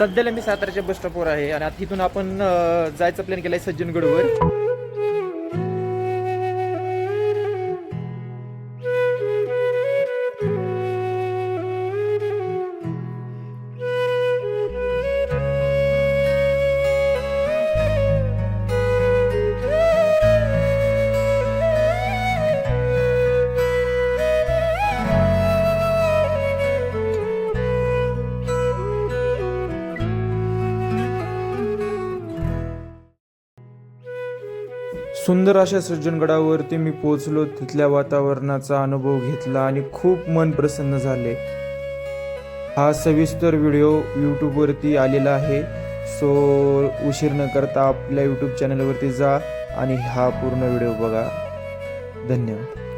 सध्याला मी साताऱ्याच्या बस स्टॉपवर आहे आणि आता इथून आपण जायचा प्लॅन केलाय सज्जनगडवर. सुंदर अशा सज्जनगडावरती मी पोहोचलो. तिथल्या वातावरणाचा अनुभव घेतला आणि खूप मन प्रसन्न झाले. हा सविस्तर व्हिडिओ यूट्यूबवरती आलेला आहे. सो उशीर न करता आपल्या यूट्यूब चॅनलवरती जा आणि हा पूर्ण व्हिडिओ बघा. धन्यवाद.